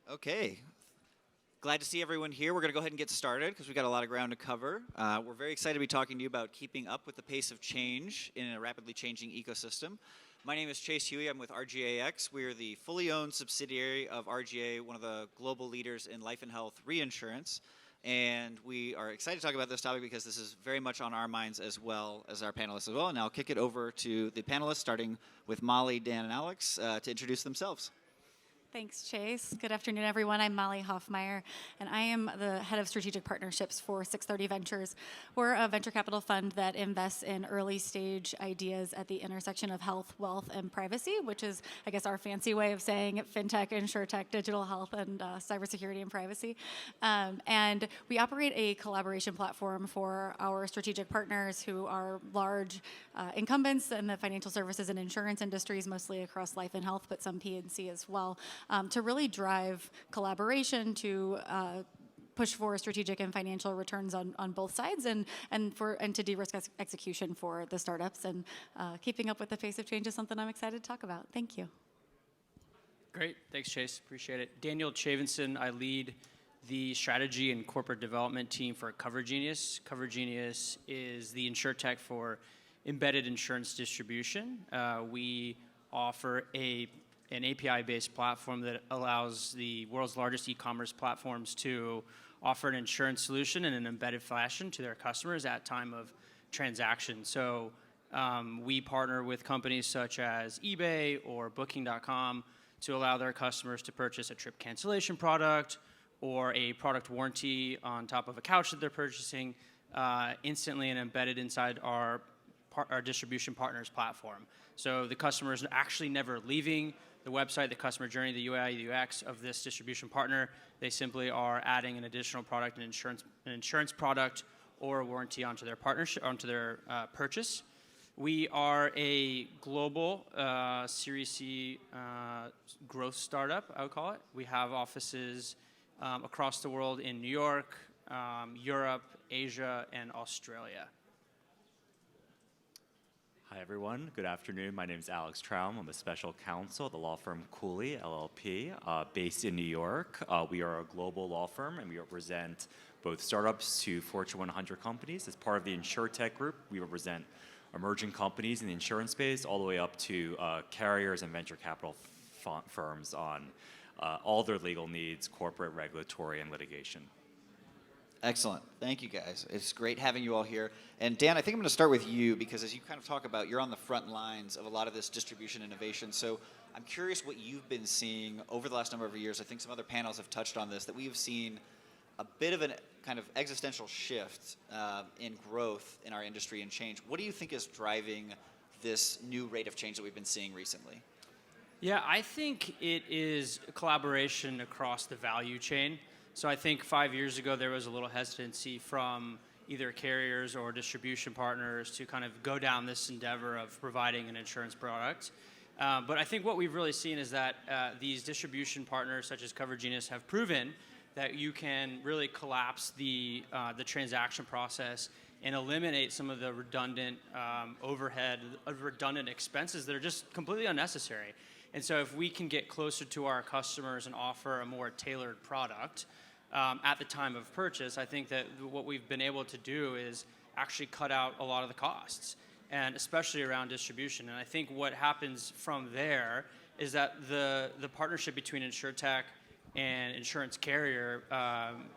Okay. Glad to see everyone here. We're going to go ahead and get started because we've got a lot of ground to cover. We're very excited to be talking to you about keeping up with the pace of change in a rapidly changing ecosystem. My name is Chase Huey. I'm with RGAX. We're the fully owned subsidiary of RGA, one of the global leaders in life and health reinsurance. And we are excited to talk about this topic because this is very much on our minds as well as our panelists as well. And I'll kick it over to the panelists, starting with Molly, Dan, and Alex, to introduce themselves. Thanks, Chase. Good afternoon, everyone. I'm Molly Hoffmeyer, and I am the head of strategic partnerships for 630 Ventures. We're a venture capital fund that invests in early stage ideas at the intersection of health, wealth, and privacy, which is, I guess, our fancy way of saying fintech, insurtech, digital health, and cybersecurity and privacy. And we operate a collaboration platform for our strategic partners who are large incumbents in the financial services and insurance industries, mostly across life and health, but some P&C as well. To really drive collaboration, to push for strategic and financial returns on both sides, and to de-risk execution for the startups. And keeping up with the pace of change is something I'm excited to talk about. Thank you. Great. Thanks, Chase. Appreciate it. Daniel Chavenson. I lead the strategy and corporate development team for CoverGenius. CoverGenius is the insurtech for embedded insurance distribution. We offer an API-based platform that allows the world's largest e-commerce platforms to offer an insurance solution in an embedded fashion to their customers at time of transaction. So we partner with companies such as eBay or Booking.com to allow their customers to purchase a trip cancellation product or a product warranty on top of a couch that they're purchasing instantly and embedded inside our distribution partners platform. So the customer is actually never leaving the website, the customer journey, the UI, the UX of this distribution partner. They simply are adding an additional product, an insurance product, or a warranty onto their partnership, onto their purchase. We are a global Series C growth startup, I would call it. We have offices across the world in New York, Europe, Asia, and Australia. Hi, everyone. Good afternoon. My name is Alex Traum. I'm a special counsel at the law firm Cooley, LLP, based in New York. We are a global law firm, and we represent both startups to Fortune 100 companies. As part of the InsurTech group, we represent emerging companies in the insurance space, all the way up to carriers and venture capital firms on all their legal needs, corporate, regulatory, and litigation. Excellent. Thank you, guys. It's great having you all here. And Dan, I think I'm going to start with you because as you kind of talk about, you're on the front lines of a lot of this distribution innovation. So I'm curious what you've been seeing over the last number of years. I think some other panels have touched on this, that we've seen a bit of a kind of existential shift in growth in our industry and change. What do you think is driving this new rate of change that we've been seeing recently? Yeah, I think it is collaboration across the value chain. So I think 5 years ago, there was a little hesitancy from either carriers or distribution partners to kind of go down this endeavor of providing an insurance product. But I think what we've really seen is that these distribution partners, such as CoverGenius, have proven that you can really collapse the transaction process and eliminate some of the redundant overhead, redundant expenses that are just completely unnecessary. And so if we can get closer to our customers and offer a more tailored product, at the time of purchase, I think that what we've been able to do is actually cut out a lot of the costs, and especially around distribution. And I think what happens from there is that the partnership between InsurTech and insurance carrier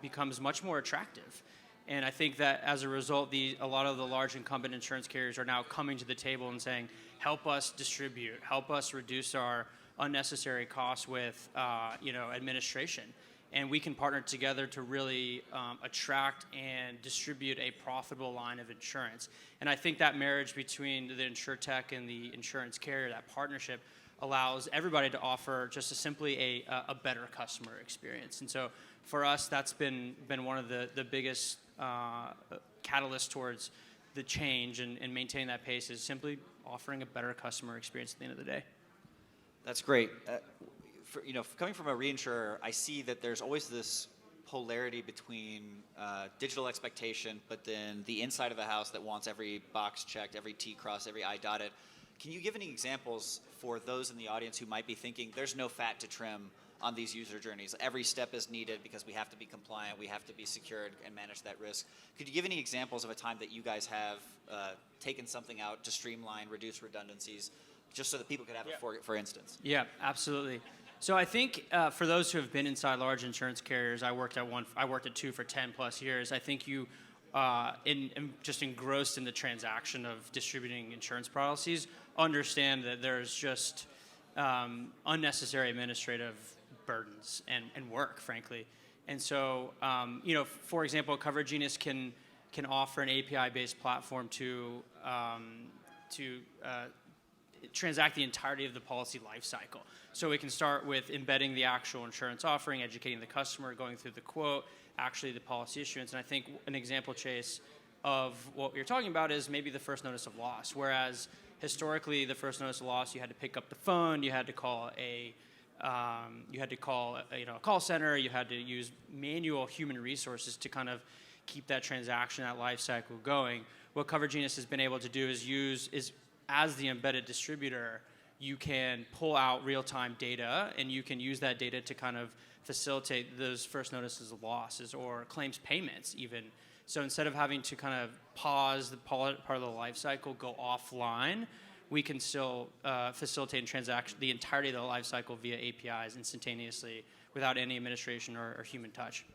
becomes much more attractive. And I think that as a result, a lot of the large incumbent insurance carriers are now coming to the table and saying, help us distribute, help us reduce our unnecessary costs with administration. And we can partner together to really attract and distribute a profitable line of insurance. And I think that marriage between the InsurTech and the insurance carrier, that partnership, allows everybody to offer just simply a better customer experience. And so for us, that's been one of the biggest catalysts towards the change and maintaining that pace, is simply offering a better customer experience at the end of the day. That's great. Coming from a reinsurer, I see that there's always this polarity between digital expectation, but then the inside of the house that wants every box checked, every T crossed, every I dotted. Can you give any examples for those in the audience who might be thinking there's no fat to trim on these user journeys. Every step is needed because we have to be compliant, we have to be secured and manage that risk. Could you give any examples of a time that you guys have taken something out to streamline, reduce redundancies, just so that people could have it, for instance? Yeah, absolutely. So I think for those who have been inside large insurance carriers, I worked at two for 10 plus years. I think you just engrossed in the transaction of distributing insurance policies, understand that there's just unnecessary administrative burdens and work, frankly. And so, for example, Coverage Genius can offer an API-based platform to transact the entirety of the policy lifecycle. So we can start with embedding the actual insurance offering, educating the customer, going through the quote, actually the policy issuance. And I think an example, Chase, of what you're talking about is maybe the first notice of loss. Whereas historically, the first notice of loss, you had to pick up the phone, you had to call a call center, you had to use manual human resources to kind of keep that transaction, that life cycle going. What Coverage Genius has been able to do is as the embedded distributor, you can pull out real-time data, and you can use that data to kind of facilitate those first notices of losses or claims payments even. So instead of having to kind of pause the part of the life cycle, go offline, we can still facilitate and transact the entirety of the life cycle via APIs instantaneously without any administration or human touch.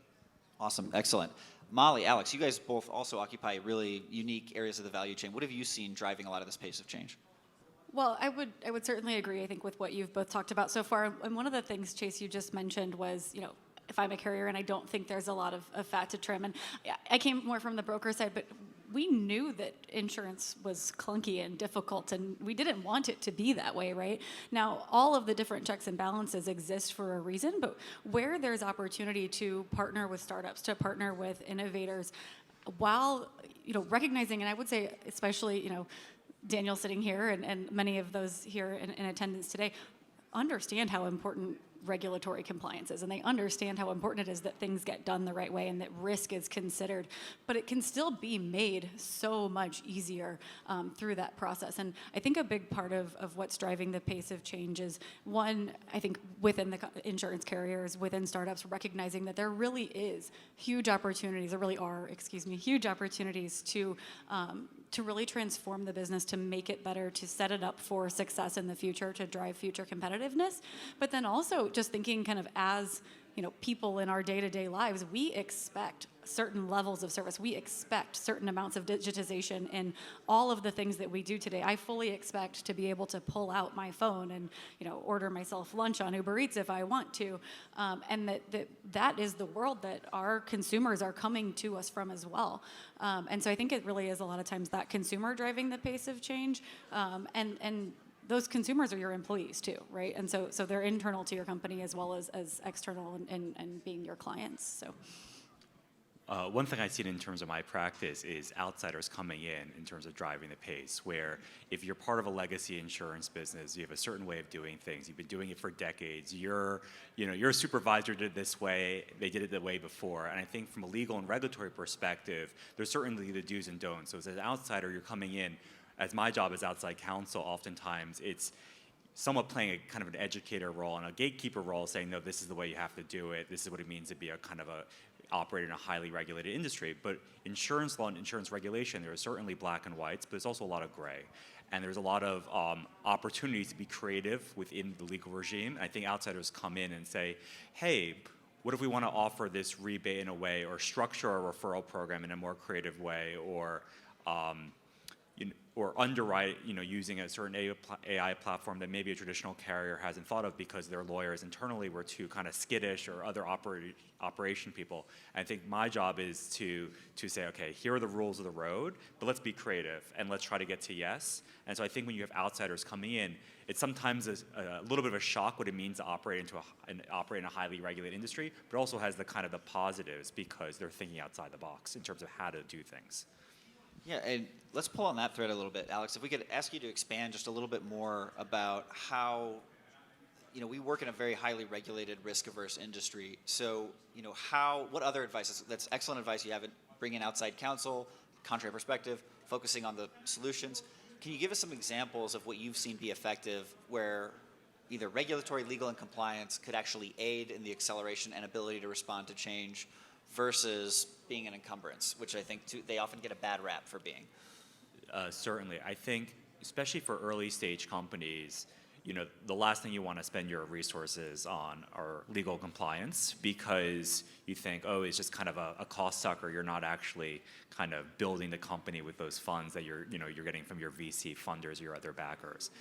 Awesome, excellent. Molly, Alex, you guys both also occupy really unique areas of the value chain. What have you seen driving a lot of this pace of change? Well, I would certainly agree, I think, with what you've both talked about so far. And one of the things, Chase, you just mentioned was, if I'm a carrier and I don't think there's a lot of fat to trim. And I came more from the broker side, but we knew that insurance was clunky and difficult, and we didn't want it to be that way, right? Now, all of the different checks and balances exist for a reason, but where there's opportunity to partner with startups, to partner with innovators, while, recognizing, and I would say especially, Daniel sitting here and many of those here in attendance today understand how important regulatory compliance is, and they understand how important it is that things get done the right way and that risk is considered, but it can still be made so much easier through that process. And I think a big part of what's driving the pace of change is, one, I think within the insurance carriers, within startups, recognizing that there really is huge opportunities, huge opportunities to really transform the business, to make it better, to set it up for success in the future, to drive future competitiveness. But then also just thinking kind of as, people in our day-to-day lives, we expect certain levels of service. We expect certain amounts of digitization in all of the things that we do today. I fully expect to be able to pull out my phone and, order myself lunch on Uber Eats if I want to. And that is the world that our consumers are coming to us from as well. And so I think it really is a lot of times that consumer driving the pace of change. And those consumers are your employees too, right? And so they're internal to your company as well as external and being your clients. So. One thing I've seen in terms of my practice is outsiders coming in terms of driving the pace, where if you're part of a legacy insurance business, you have a certain way of doing things. You've been doing it for decades. Your supervisor did it this way. They did it the way before. And I think from a legal and regulatory perspective, there's certainly the do's and don'ts. So as an outsider, you're coming in. As my job as outside counsel, oftentimes it's somewhat playing a kind of an educator role and a gatekeeper role, saying, no, this is the way you have to do it. This is what it means to be a kind of operate in a highly regulated industry. But insurance law and insurance regulation, there are certainly black and whites, but there's also a lot of gray. And there's a lot of opportunities to be creative within the legal regime. I think outsiders come in and say, hey, what if we want to offer this rebate in a way, or structure a referral program in a more creative way, or underwrite, using a certain AI platform that maybe a traditional carrier hasn't thought of because their lawyers internally were too kind of skittish, or other operation people. And I think my job is to say, okay, here are the rules of the road, but let's be creative and let's try to get to yes. And so I think when you have outsiders coming in, it's sometimes a little bit of a shock what it means to operate in a highly regulated industry, but also has the kind of the positives because they're thinking outside the box in terms of how to do things. Yeah, and let's pull on that thread a little bit, Alex. If we could ask you to expand just a little bit more about how, we work in a very highly regulated, risk-averse industry. So, what other advice? That's excellent advice you have. Bring in outside counsel, contrary perspective, focusing on the solutions. Can you give us some examples of what you've seen be effective, where either regulatory, legal, and compliance could actually aid in the acceleration and ability to respond to change versus being an encumbrance, which I think they often get a bad rap for being. Certainly. I think, especially for early stage companies, the last thing you want to spend your resources on are legal compliance, because you think, oh, it's just kind of a cost sucker. You're not actually kind of building the company with those funds that you're getting from your VC funders, your other backers.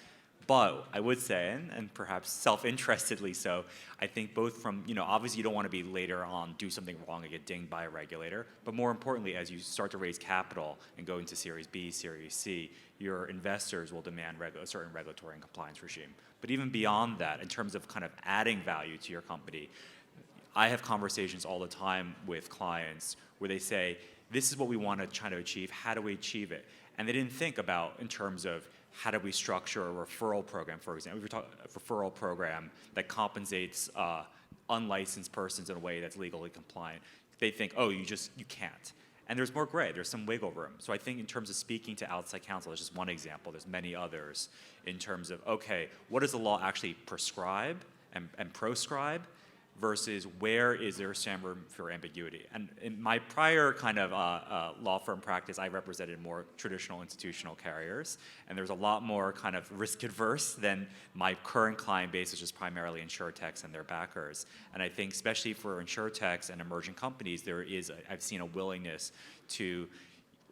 But I would say, and perhaps self-interestedly so, I think both from, obviously you don't want to be later on, do something wrong and get dinged by a regulator, but more importantly, as you start to raise capital and go into Series B, Series C, your investors will demand a certain regulatory and compliance regime. But even beyond that, in terms of kind of adding value to your company, I have conversations all the time with clients where they say, this is what we want to try to achieve, how do we achieve it? And they didn't think about in terms of how do we structure a referral program, for example. If you're talking a referral program that compensates unlicensed persons in a way that's legally compliant, they think, oh, you can't. And there's more gray, there's some wiggle room. So I think in terms of speaking to outside counsel, that's just one example, there's many others in terms of, okay, what does the law actually prescribe and proscribe versus where is there some room for ambiguity? And in my prior kind of law firm practice, I represented more traditional institutional carriers, and there's a lot more kind of risk adverse than my current client base, which is primarily insurtechs and their backers. And I think especially for insurtechs and emerging companies, I've seen a willingness to,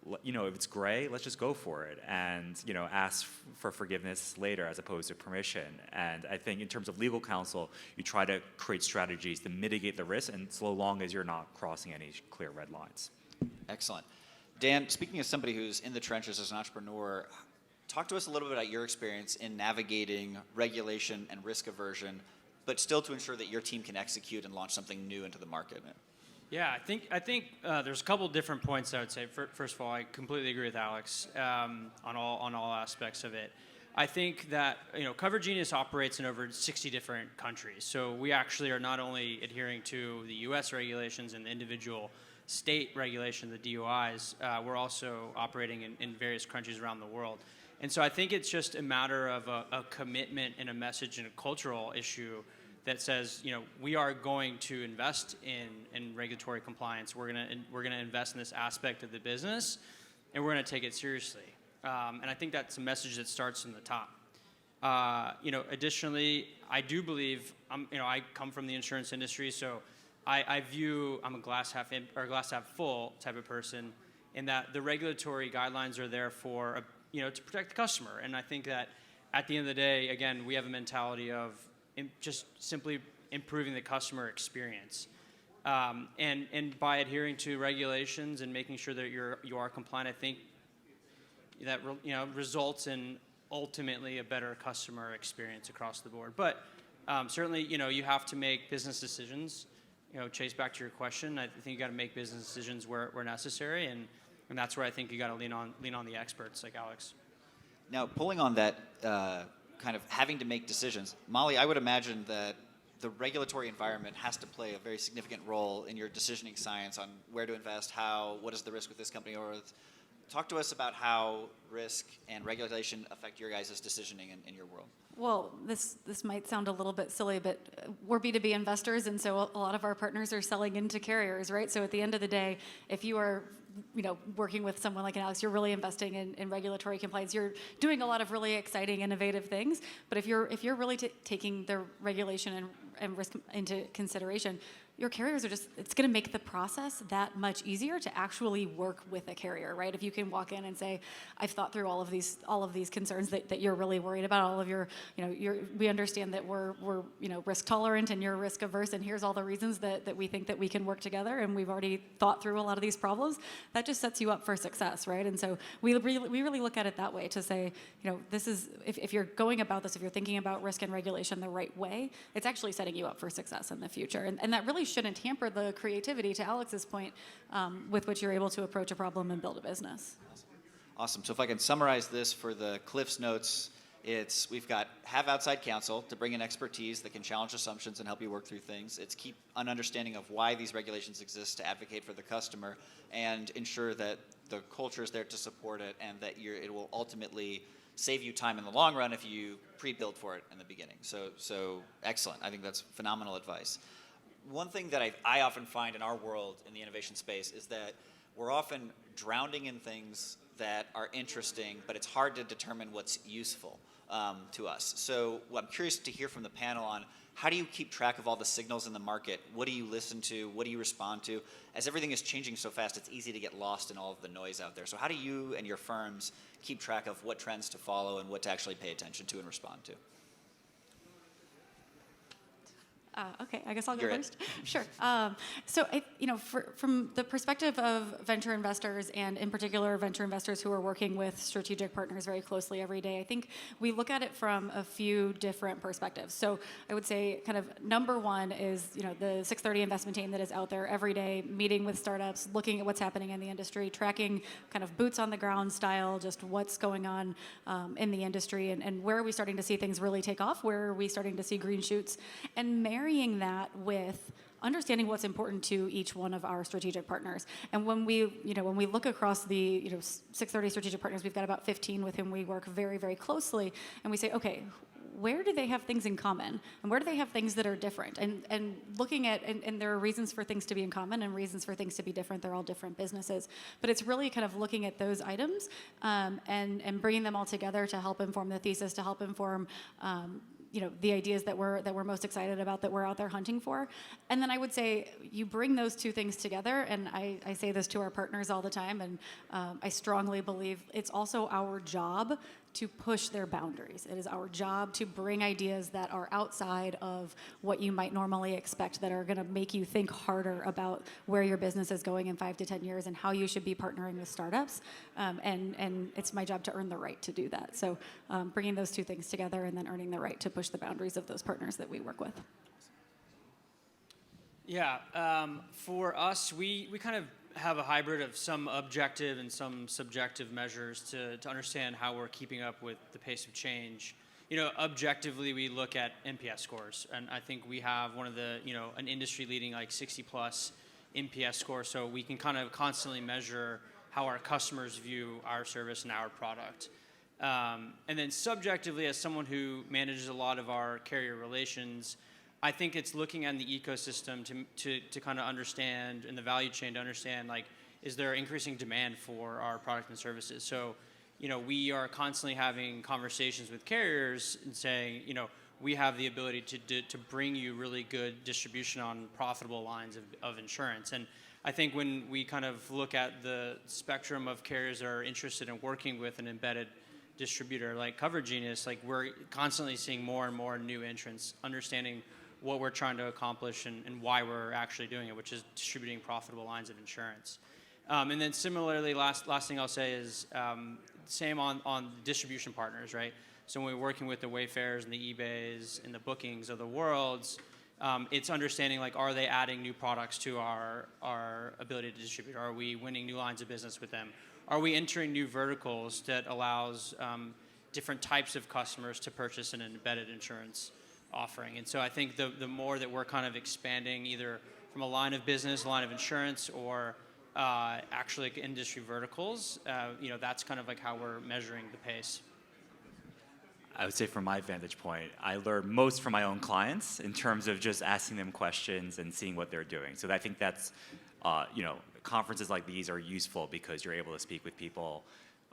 if it's gray, let's just go for it and, ask for forgiveness later as opposed to permission. And I think in terms of legal counsel, you try to create strategies to mitigate the risk, and so long as you're not crossing any clear red lines. Excellent. Dan, speaking as somebody who's in the trenches as an entrepreneur, talk to us a little bit about your experience in navigating regulation and risk aversion, but still to ensure that your team can execute and launch something new into the market. Yeah, I think there's a couple different points I would say. First of all, I completely agree with Alex on all aspects of it. I think that Cover Genius operates in over 60 different countries, so we actually are not only adhering to the U.S. regulations and the individual state regulation, the DOIs, we're also operating in various countries around the world. And so I think it's just a matter of a commitment and a message and a cultural issue that says, we are going to invest in regulatory compliance. We're gonna invest in this aspect of the business, and we're gonna take it seriously. And I think that's a message that starts from the top. Additionally, I do believe I come from the insurance industry, so I'm a glass half full type of person, in that the regulatory guidelines are there for to protect the customer. And I think that at the end of the day, again, we have a mentality of just simply improving the customer experience, and by adhering to regulations and making sure that you are compliant, I think that results in ultimately a better customer experience across the board. But certainly, you have to make business decisions. Chase, back to your question, I think you got to make business decisions where necessary, and that's where I think you got to lean on the experts like Alex. Now, pulling on that. Kind of having to make decisions. Molly, I would imagine that the regulatory environment has to play a very significant role in your decisioning science on where to invest, what is the risk with this company, or talk to us about how risk and regulation affect your guys' decisioning in your world. Well, this might sound a little bit silly, but we're B2B investors, and so a lot of our partners are selling into carriers, right? So at the end of the day, if you are working with someone like an Alex, you're really investing in regulatory compliance. You're doing a lot of really exciting, innovative things. But if you're really taking the regulation and risk into consideration, your carriers it's going to make the process that much easier to actually work with a carrier, right? If you can walk in and say, I've thought through all of these concerns that you're really worried about, all of we understand that we're risk tolerant and you're risk averse, and here's all the reasons that we think that we can work together, and we've already thought through a lot of these problems. That just sets you up for success, right? And so we really look at it that way, to say, this is, if you're going about this, if you're thinking about risk and regulation the right way, it's actually setting you up for success in the future. And that really shouldn't hamper the creativity, to Alex's point, with which you're able to approach a problem and build a business. Awesome. So if I can summarize this for the Cliff's Notes, we've got have outside counsel to bring in expertise that can challenge assumptions and help you work through things. It's keep an understanding of why these regulations exist to advocate for the customer and ensure that the culture is there to support it, and that it will ultimately save you time in the long run if you pre-build for it in the beginning. So excellent. I think that's phenomenal advice. One thing that I often find in our world in the innovation space is that we're often drowning in things that are interesting, but it's hard to determine what's useful to us. So I'm curious to hear from the panel on how do you keep track of all the signals in the market? What do you listen to? What do you respond to? As everything is changing so fast, it's easy to get lost in all of the noise out there. So how do you and your firms keep track of what trends to follow and what to actually pay attention to and respond to? Okay, I guess I'll go You're first. Sure. So, from the perspective of venture investors, and in particular venture investors who are working with strategic partners very closely every day, I think we look at it from a few different perspectives. So, I would say, kind of number one is the 630 investment team that is out there every day, meeting with startups, looking at what's happening in the industry, tracking kind of boots on the ground style, just what's going on in the industry, and where are we starting to see things really take off, where are we starting to see green shoots, and marrying that with understanding what's important to each one of our strategic partners. And when we look across the 630 strategic partners, we've got about 15 with whom we work very, very closely, and we say, okay, where do they have things in common, and where do they have things that are different? And looking at, and there are reasons for things to be in common and reasons for things to be different. They're all different businesses, but it's really kind of looking at those items and bringing them all together to help inform the thesis, to help inform the ideas that we're most excited about, that we're out there hunting for. And then I would say you bring those two things together, and I say this to our partners all the time, and I strongly believe it's also our job to push their boundaries. It is our job to bring ideas that are outside of what you might normally expect, that are going to make you think harder about where your business is going in 5 to 10 years and how you should be partnering with startups. And it's my job to earn the right to do that. So bringing those two things together and then earning the right to push the boundaries of those partners that we work with. Yeah, for us, we kind of have a hybrid of some objective and some subjective measures to understand how we're keeping up with the pace of change. Objectively, we look at NPS scores, and I think we have one of the, an industry-leading 60-plus NPS score, so we can kind of constantly measure how our customers view our service and our product. And then subjectively, as someone who manages a lot of our carrier relations, I think it's looking at the ecosystem to kind of understand, in the value chain, to understand, is there increasing demand for our product and services? So, we are constantly having conversations with carriers and saying, we have the ability to bring you really good distribution on profitable lines of insurance. And I think when we kind of look at the spectrum of carriers that are interested in working with an embedded distributor like Cover Genius, we're constantly seeing more and more new entrants, understanding what we're trying to accomplish and why we're actually doing it, which is distributing profitable lines of insurance. And then similarly, last thing I'll say is same on distribution partners, right? So when we're working with the Wayfairs and the eBays and the Bookings of the worlds, it's understanding are they adding new products to our ability to distribute? Are we winning new lines of business with them? Are we entering new verticals that allows different types of customers to purchase an embedded insurance offering? And so I think the more that we're kind of expanding either from a line of business, a line of insurance, or actually industry verticals, that's kind of how we're measuring the pace. I would say from my vantage point, I learn most from my own clients in terms of just asking them questions and seeing what they're doing. So I think that's, conferences like these are useful because you're able to speak with people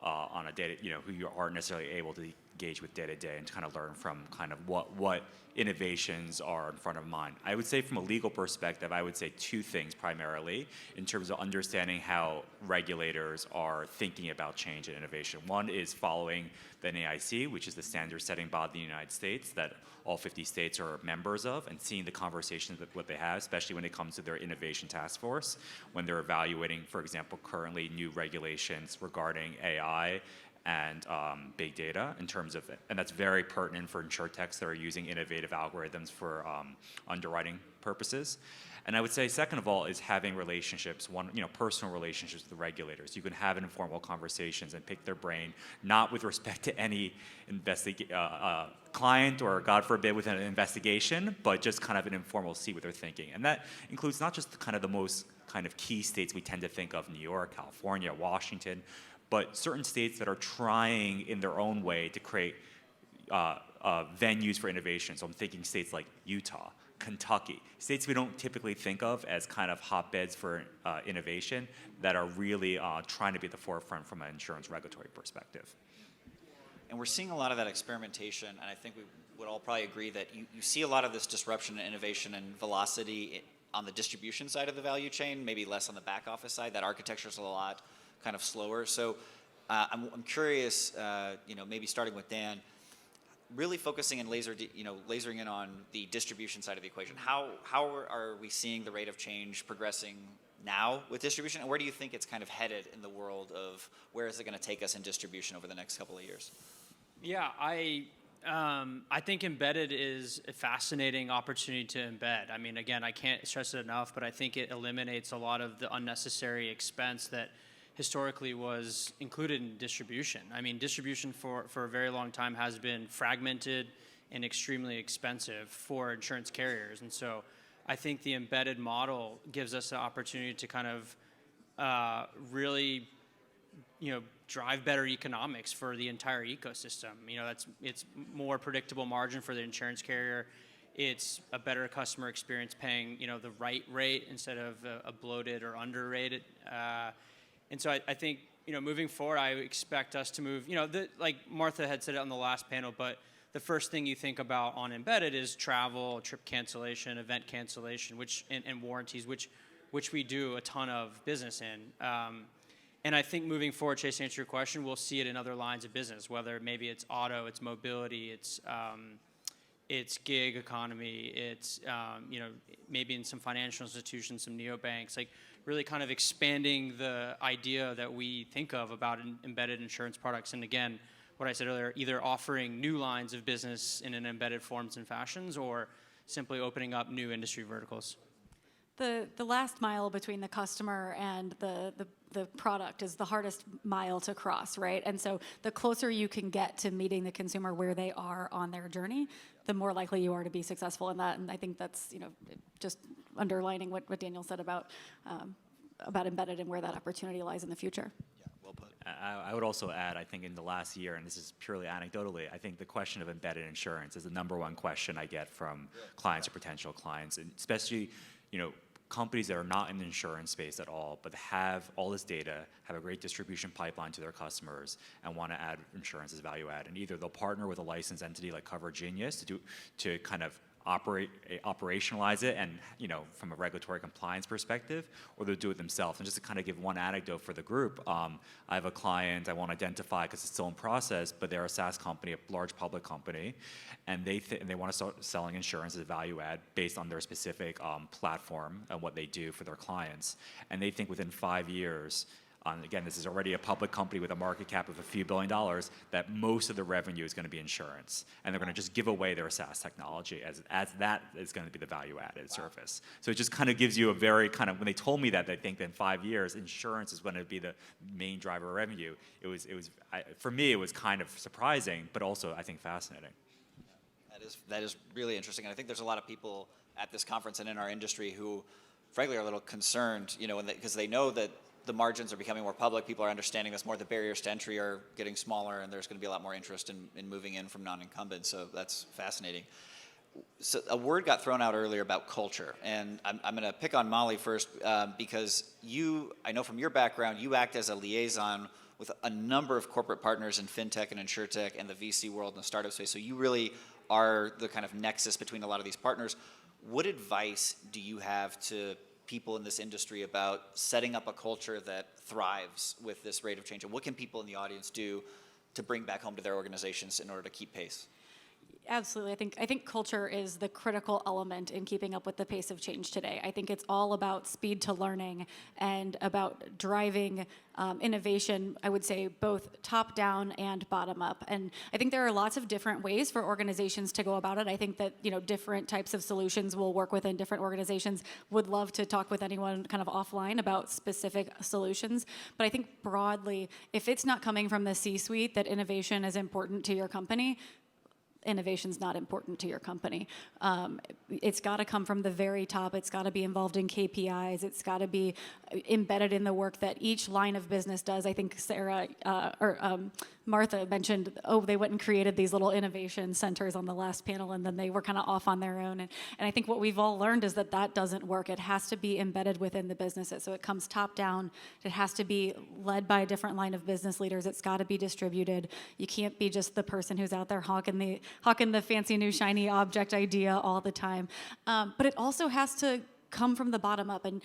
on a day, who you aren't necessarily able to engage with day to day, and to kind of learn from kind of what innovations are in front of mind. I would say from a legal perspective, I would say two things primarily in terms of understanding how regulators are thinking about change and innovation. One is following the NAIC, which is the standard setting body in the United States that all 50 states are members of, and seeing the conversations that what they have, especially when it comes to their innovation task force, when they're evaluating, for example, currently new regulations regarding AI and big data in terms of, and that's very pertinent for insurtechs that are using innovative algorithms for underwriting purposes. And I would say, second of all, is having relationships, personal relationships with the regulators. You can have informal conversations and pick their brain, not with respect to any client or, God forbid, with an investigation, but just kind of an informal see what they're thinking. And that includes not just kind of the most kind of key states we tend to think of, New York, California, Washington, but certain states that are trying in their own way to create venues for innovation. So I'm thinking states like Utah, Kentucky, states we don't typically think of as kind of hotbeds for innovation that are really trying to be at the forefront from an insurance regulatory perspective. And we're seeing a lot of that experimentation, and I think we would all probably agree that you see a lot of this disruption and innovation and velocity on the distribution side of the value chain, maybe less on the back office side. That architecture is a lot kind of slower. So I'm curious, maybe starting with Dan, really focusing and lasering in on the distribution side of the equation. How are we seeing the rate of change progressing now with distribution, and where do you think it's kind of headed in the world of where is it going to take us in distribution over the next couple of years? Yeah, I think embedded is a fascinating opportunity to embed. I mean, again, I can't stress it enough, but I think it eliminates a lot of the unnecessary expense that historically was included in distribution. I mean, distribution for a very long time has been fragmented and extremely expensive for insurance carriers. And so I think the embedded model gives us the opportunity to kind of really, drive better economics for the entire ecosystem. It's more predictable margin for the insurance carrier. It's a better customer experience paying, the right rate instead of a bloated or underrated. And so I think, moving forward, I expect us to move, like Martha had said it on the last panel, but the first thing you think about on embedded is travel, trip cancellation, event cancellation, and warranties, which we do a ton of business in. And I think moving forward, Chase, to answer your question, we'll see it in other lines of business, whether maybe it's auto, it's mobility, it's gig economy, it's maybe in some financial institutions, some neobanks, like really kind of expanding the idea that we think of about embedded insurance products. And again, what I said earlier, either offering new lines of business in an embedded forms and fashions, or simply opening up new industry verticals. The last mile between the customer and the product is the hardest mile to cross, right? And so the closer you can get to meeting the consumer where they are on their journey, the more likely you are to be successful in that. And I think that's just underlining what Daniel said about embedded and where that opportunity lies in the future. I would also add, I think in the last year, and this is purely anecdotally, I think the question of embedded insurance is the number one question I get from clients or potential clients, and especially, companies that are not in the insurance space at all, but have all this data, have a great distribution pipeline to their customers, and want to add insurance as value add. And either they'll partner with a licensed entity like Cover Genius to kind of operationalize it and, from a regulatory compliance perspective, or they'll do it themselves. And just to kind of give one anecdote for the group, I have a client I won't identify because it's still in process, but they're a SaaS company, a large public company, and they want to start selling insurance as a value add based on their specific platform and what they do for their clients. And they think within 5 years, again, this is already a public company with a market cap of a few $1 billion, that most of the revenue is going to be insurance. And they're going to just give away their SaaS technology as that is going to be the value-added service. So it just kind of gives you a very kind of, when they told me that, they think that in 5 years, insurance is going to be the main driver of revenue. For me, it was kind of surprising, but also, I think, fascinating. That is really interesting. And I think there's a lot of people at this conference and in our industry who, frankly, are a little concerned, because they know that the margins are becoming more public. People are understanding this more. The barriers to entry are getting smaller, and there's going to be a lot more interest in moving in from non-incumbents. So that's fascinating. So a word got thrown out earlier about culture, and I'm going to pick on Molly first because I know from your background, you act as a liaison with a number of corporate partners in fintech and insurtech and the VC world and the startup space. So you really are the kind of nexus between a lot of these partners. What advice do you have to people in this industry about setting up a culture that thrives with this rate of change? And what can people in the audience do to bring back home to their organizations in order to keep pace? Absolutely. I think culture is the critical element in keeping up with the pace of change today. I think it's all about speed to learning and about driving innovation, I would say, both top down and bottom up. And I think there are lots of different ways for organizations to go about it. I think that, different types of solutions will work within different organizations. Would love to talk with anyone kind of offline about specific solutions. But I think broadly, if it's not coming from the C-suite that innovation is important to your company, innovation's not important to your company. It's got to come from the very top. It's got to be involved in KPIs. It's got to be embedded in the work that each line of business does. I think Sarah Martha mentioned, they went and created these little innovation centers on the last panel, and then they were kind of off on their own. And I think what we've all learned is that doesn't work. It has to be embedded within the businesses. So it comes top down. It has to be led by a different line of business leaders. It's got to be distributed. You can't be just the person who's out there hawking the fancy new shiny object idea all the time. But it also has to come from the bottom up. And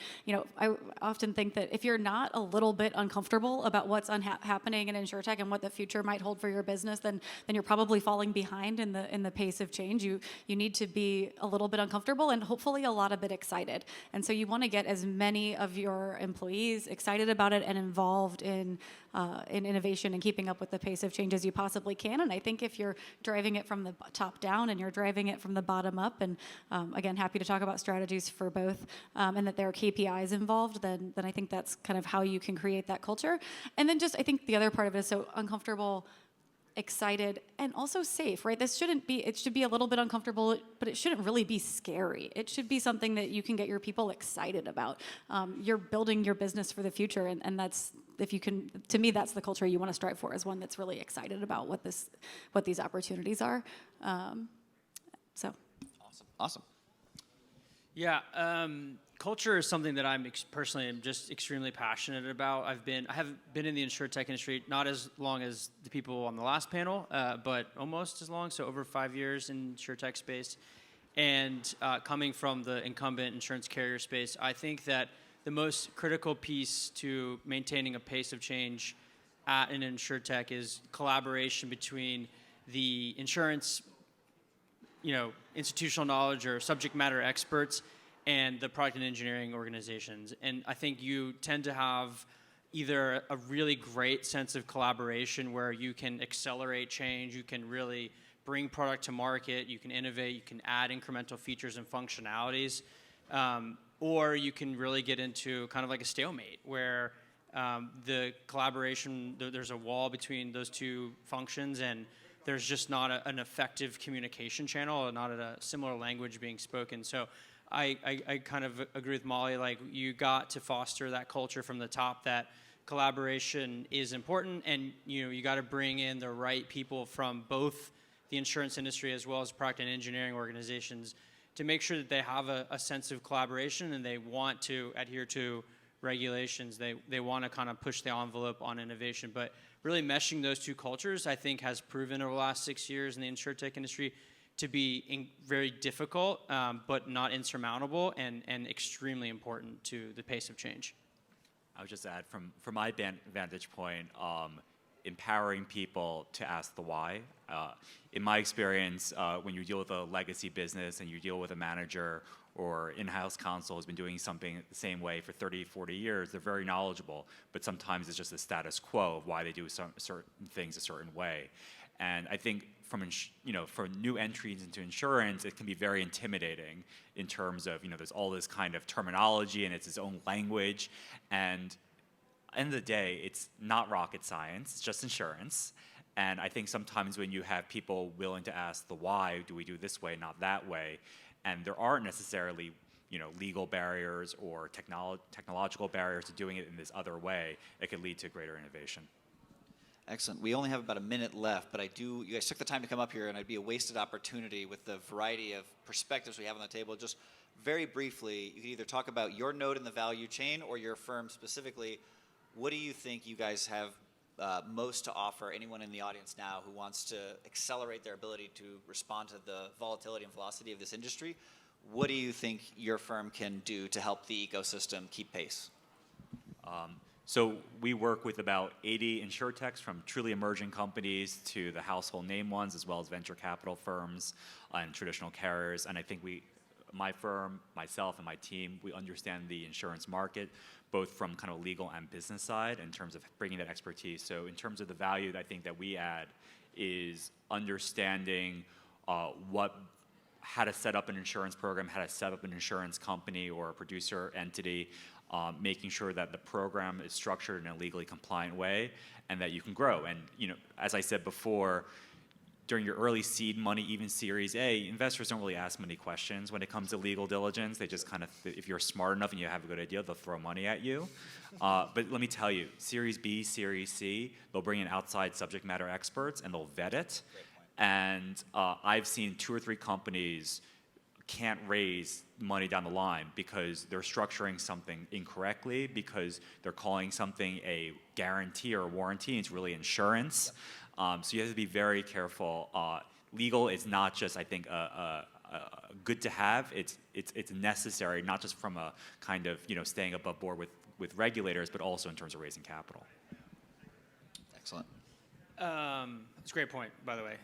I often think that if you're not a little bit uncomfortable about what's happening in InsurTech and what the future might hold for your business, then you're probably falling behind in the pace of change. You need to be a little bit uncomfortable and hopefully a lot of bit excited. And so you want to get as many of your employees excited about it and involved in innovation and keeping up with the pace of change as you possibly can. And I think if you're driving it from the top down and you're driving it from the bottom up, and again, happy to talk about strategies for both, and that there are KPIs involved, then I think that's kind of how you can create that culture. And then just, I think the other part of it is so uncomfortable, excited, and also safe, right? It should be a little bit uncomfortable, but it shouldn't really be scary. It should be something that you can get your people excited about. You're building your business for the future, and that's, if you can, to me, that's the culture you want to strive for, is one that's really excited about what these opportunities are. So. Awesome. Yeah, culture is something that I'm personally am just extremely passionate about. I have been in the InsurTech industry not as long as the people on the last panel, but almost as long, so over 5 years in InsurTech space. And coming from the incumbent insurance carrier space, I think that the most critical piece to maintaining a pace of change at an InsurTech is collaboration between the insurance institutional knowledge or subject matter experts and the product and engineering organizations. And I think you tend to have either a really great sense of collaboration where you can accelerate change, you can really bring product to market, you can innovate, you can add incremental features and functionalities, or you can really get into kind of like a stalemate where the collaboration, there's a wall between those two functions, and there's just not an effective communication channel, or not a similar language being spoken. So I kind of agree with Molly, like you got to foster that culture from the top, that collaboration is important, and you got to bring in the right people from both the insurance industry as well as product and engineering organizations to make sure that they have a sense of collaboration and they want to adhere to regulations. They want to kind of push the envelope on innovation. But really meshing those two cultures, I think, has proven over the last 6 years in the InsurTech industry to be very difficult, but not insurmountable, and extremely important to the pace of change. I would just add, from my vantage point, empowering people to ask the why. In my experience, when you deal with a legacy business and you deal with a manager or in-house counsel who's been doing something the same way for 30, 40 years, they're very knowledgeable, but sometimes it's just the status quo of why they do certain things a certain way. And I think for new entries into insurance, it can be very intimidating in terms of, there's all this kind of terminology and it's its own language. And at the end of the day, it's not rocket science, it's just insurance. And I think sometimes when you have people willing to ask the why, do we do this way, not that way, and there aren't necessarily legal barriers or technological barriers to doing it in this other way, it could lead to greater innovation. Excellent. We only have about a minute left, but you guys took the time to come up here, and it'd be a wasted opportunity with the variety of perspectives we have on the table. Just very briefly, you could either talk about your node in the value chain or your firm specifically. What do you think you guys have most to offer anyone in the audience now who wants to accelerate their ability to respond to the volatility and velocity of this industry? What do you think your firm can do to help the ecosystem keep pace? So we work with about 80 insurtechs, from truly emerging companies to the household name ones, as well as venture capital firms and traditional carriers. And I think my firm, myself and my team, we understand the insurance market, both from kind of legal and business side in terms of bringing that expertise. So in terms of the value that I think that we add is understanding how to set up an insurance program, how to set up an insurance company or a producer entity, making sure that the program is structured in a legally compliant way and that you can grow. And as I said before, during your early seed money, even Series A, investors don't really ask many questions when it comes to legal diligence. They just kind of, if you're smart enough and you have a good idea, they'll throw money at you. But let me tell you, Series B, Series C, they'll bring in outside subject matter experts and they'll vet it. And I've seen 2 or 3 companies can't raise money down the line because they're structuring something incorrectly, because they're calling something a guarantee or a warranty, and it's really insurance. So you have to be very careful. Legal is not just, I think, good to have. It's necessary, not just from a kind of staying above board with regulators, but also in terms of raising capital. Excellent. That's a great point, by the way.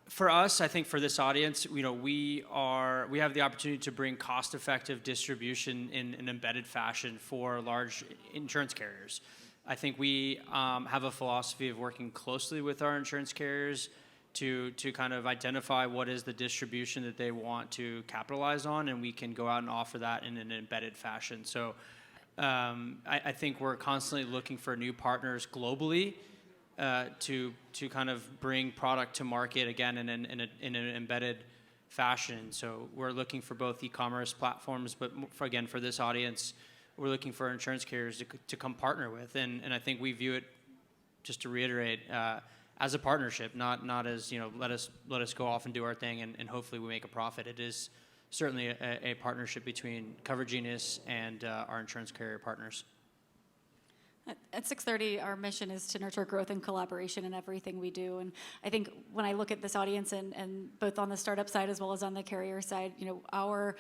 For us, I think for this audience, we have the opportunity to bring cost-effective distribution in an embedded fashion for large insurance carriers. I think we have a philosophy of working closely with our insurance carriers to kind of identify what is the distribution that they want to capitalize on, and we can go out and offer that in an embedded fashion. So I think we're constantly looking for new partners globally to kind of bring product to market again in an embedded fashion. So we're looking for both e-commerce platforms, but for this audience, we're looking for insurance carriers to come partner with. And I think we view it, just to reiterate, as a partnership, not as let us go off and do our thing and hopefully we make a profit. It is certainly a partnership between Cover Genius and our insurance carrier partners. At 630, our mission is to nurture growth and collaboration in everything we do. And I think when I look at this audience and both on the startup side as well as on the carrier side, our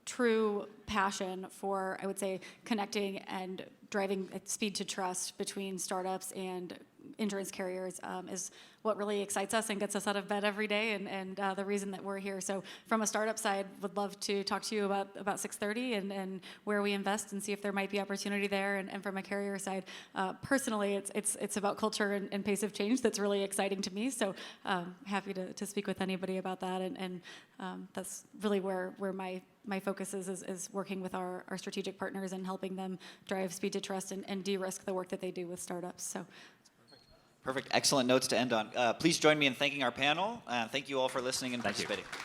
true passion for, I would say, connecting and driving speed to trust between startups and insurance carriers is what really excites us and gets us out of bed every day, and the reason that we're here. So from a startup side, would love to talk to you about 630 and where we invest and see if there might be opportunity there. And from a carrier side, personally, it's about culture and pace of change that's really exciting to me. So happy to speak with anybody about that. And that's really where my focus is working with our strategic partners and helping them drive speed to trust and de-risk the work that they do with startups. So. Perfect. Excellent notes to end on. Please join me in thanking our panel. Thank you all for listening and Thank you. participating.